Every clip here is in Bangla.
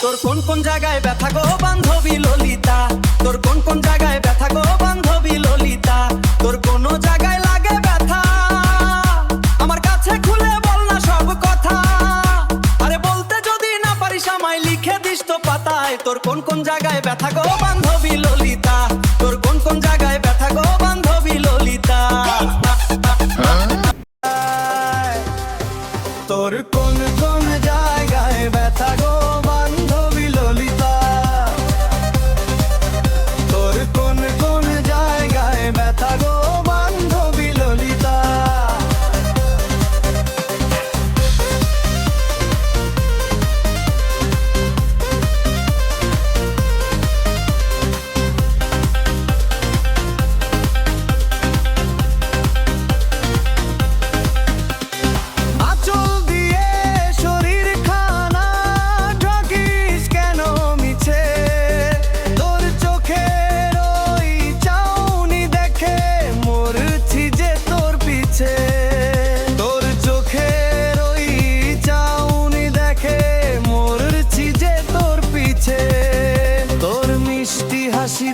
তোর কোন কোন জায়গায় ব্যথা গো বান্ধবী ললিতা, তোর কোন কোন জায়গায় ব্যথা গো বান্ধবী ললিতা, তোর কোন জায়গায় লাগে ব্যথা আমার কাছে খুলে বল না সব কথা। আরে বলতে যদি না পারিস আমায় লিখে দিস তো পাতায়, তোর কোন কোন জায়গায় ব্যথা গো বান্ধবী ললিতা, তোর কোন কোন জায়গায় ব্যথা গো বান্ধবী ললিতা। তোর কোন কোন জায়গায় ব্যথা গো বান্ধবী ললিতা, তোর কোন কোন জায়গায় ব্যথা গো বান্ধবী ললিতা।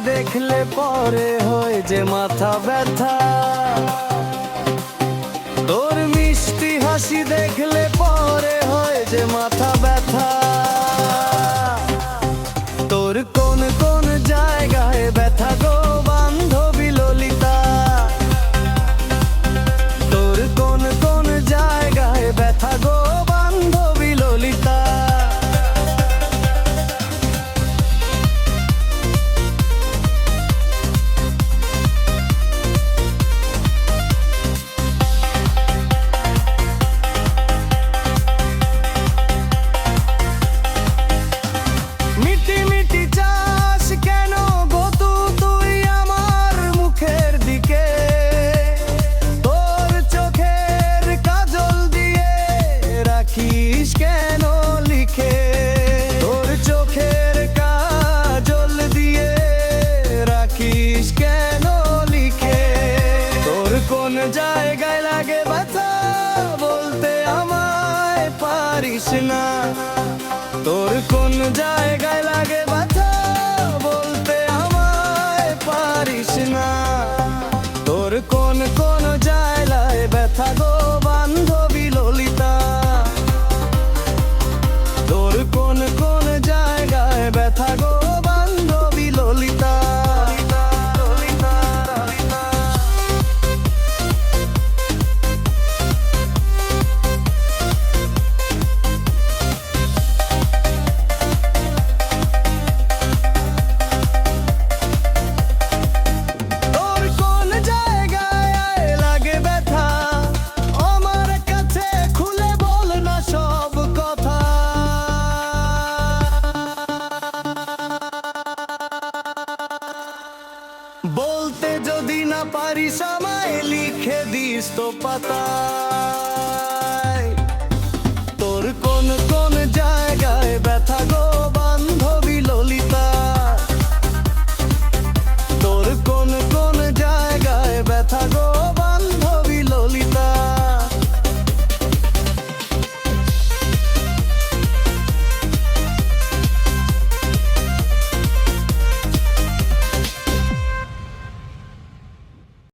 দেখলে পরে হয় যে মাথা ব্যথা, তোর মিষ্টি হাসি দেখলে পরে হয় যে মাথা ব্যথা। তোর কোন কোন জায়গায় ব্যথা গো বান্ধবী ললিতা, তোর কোন কোন জায়গায় ব্যথা গো বান্ধবী ললিতা। জায়গায় লাগে ব্যথা বলতে আমায় পারিস না, তোর কোন জায়গায় লাগে ব্যথা বলতে আমায় পারিস না। তোর কোন কোন জায়গায় ব্যথা গো বান্ধবী ললিতা, তোর কোন কোন জায়গায় ব্যথা গো বান্ধবী ললিতা। বলতে যদি না পারিস আমায় লিখে দিস তো পাতা।